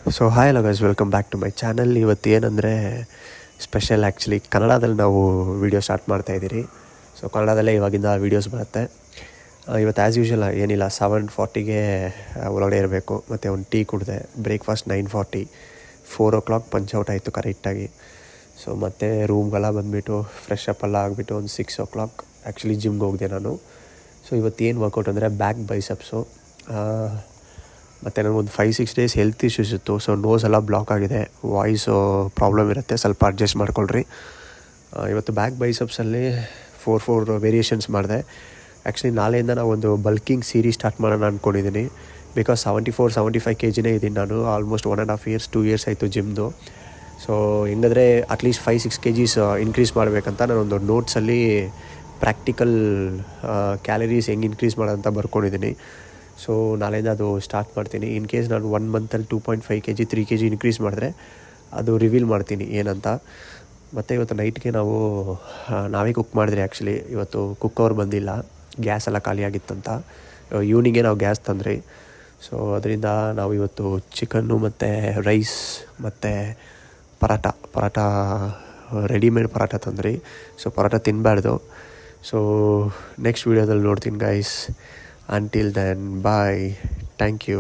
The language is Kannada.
So hi hello guys, welcome back to my channel. ಇವತ್ತು ಏನಂದರೆ ಸ್ಪೆಷಲ್ ಆ್ಯಕ್ಚುಲಿ ಕನ್ನಡದಲ್ಲಿ ನಾವು ವೀಡಿಯೋ ಸ್ಟಾರ್ಟ್ ಮಾಡ್ತಾಯಿದ್ದೀರಿ. ಸೊ ಕನ್ನಡದಲ್ಲೇ ಇವಾಗಿಂದ ವೀಡಿಯೋಸ್ ಬರುತ್ತೆ. ಇವತ್ತು ಆ್ಯಸ್ ಯೂಶ್ವಲ್ ಏನಿಲ್ಲ, 7:40ಗೆ ಒಳಗಡೆ ಇರಬೇಕು. ಮತ್ತು ಒಂದು ಟೀ ಕುಡಿದೆ. ಬ್ರೇಕ್ಫಾಸ್ಟ್ 9:40, 4 o'clock ಪಂಚೌಟ್ ಆಯಿತು ಕರೆಕ್ಟಾಗಿ. ಸೊ ಮತ್ತು ರೂಮ್ಗೆಲ್ಲ ಬಂದುಬಿಟ್ಟು ಫ್ರೆಶ್ ಅಪ್ ಎಲ್ಲ ಆಗಿಬಿಟ್ಟು ಒಂದು 6 o'clock ಆ್ಯಕ್ಚುಲಿ ಜಿಮ್ಗೆ ಹೋಗಿದೆ ನಾನು. ಸೊ ಇವತ್ತೇನು ವರ್ಕೌಟ್ ಅಂದರೆ ಬ್ಯಾಕ್ ಬೈಸೆಪ್ಸು. ಮತ್ತು ನನಗೊಂದು 5-6 ಡೇಸ್ ಹೆಲ್ತ್ ಇಶ್ಯೂಸ್ ಇತ್ತು. ಸೊ ನೋಸ್ ಎಲ್ಲ ಬ್ಲಾಕ್ ಆಗಿದೆ, ವಾಯ್ಸು ಪ್ರಾಬ್ಲಮ್ ಇರುತ್ತೆ, ಸ್ವಲ್ಪ ಅಡ್ಜಸ್ಟ್ ಮಾಡ್ಕೊಳ್ರಿ. ಇವತ್ತು ಬ್ಯಾಕ್ ಬೈಸೆಪ್ಸಲ್ಲಿ 4 ವೇರಿಯೇಷನ್ಸ್ ಮಾಡಿದೆ. ಆ್ಯಕ್ಚುಲಿ ನಾಳೆಯಿಂದ ನಾವು ಒಂದು ಬಲ್ಕಿಂಗ್ ಸೀರೀಸ್ ಸ್ಟಾರ್ಟ್ ಮಾಡೋಣ ಅಂದ್ಕೊಂಡಿದ್ದೀನಿ. ಬಿಕಾಸ್ 74-75 kg ಇದ್ದೀನಿ ನಾನು. ಆಲ್ಮೋಸ್ಟ್ 1.5 years 2 years ಆಯಿತು ಜಿಮ್ದು. ಸೊ ಹೆಂಗಂದರೆ ಅಟ್ಲೀಸ್ಟ್ 5-6 kgs ಇನ್ಕ್ರೀಸ್ ಮಾಡಬೇಕಂತ ನಾನೊಂದು ನೋಟ್ಸಲ್ಲಿ ಪ್ರಾಕ್ಟಿಕಲ್ ಕ್ಯಾಲರೀಸ್ ಹೆಂಗೆ ಇನ್ಕ್ರೀಸ್ ಮಾಡೋದಂತ ಬರ್ಕೊಂಡಿದ್ದೀನಿ. ಸೊ ನಾಳೆಯಿಂದ ಅದು ಸ್ಟಾರ್ಟ್ ಮಾಡ್ತೀನಿ. ಇನ್ ಕೇಸ್ ನಾನು 1 monthಲ್ಲಿ 2.5 kg 3 kg ಇನ್ಕ್ರೀಸ್ ಮಾಡಿದ್ರೆ ಅದು ರಿವೀಲ್ ಮಾಡ್ತೀನಿ ಏನಂತ. ಮತ್ತು ಇವತ್ತು ನೈಟ್ಗೆ ನಾವೇ ಕುಕ್ ಮಾಡಿದ್ರಿ. ಆ್ಯಕ್ಚುಲಿ ಇವತ್ತು ಕುಕ್ ಅವ್ರು ಬಂದಿಲ್ಲ, ಗ್ಯಾಸ್ ಎಲ್ಲ ಖಾಲಿಯಾಗಿತ್ತಂತ. ಈವ್ನಿಂಗೇ ನಾವು ಗ್ಯಾಸ್ ತಂದ್ರಿ. ಸೊ ಅದರಿಂದ ನಾವು ಇವತ್ತು ಚಿಕನ್ನು ಮತ್ತು ರೈಸ್ ಮತ್ತು ಪರಾಟ ರೆಡಿಮೇಡ್ ಪರಾಟ ತಂದ್ರಿ. ಸೊ ಪರಾಟ ತಿನ್ನಬಾರ್ದು. ಸೊ ನೆಕ್ಸ್ಟ್ ವೀಡಿಯೋದಲ್ಲಿ ನೋಡ್ತೀನಿ guys. Until then, bye. Thank you.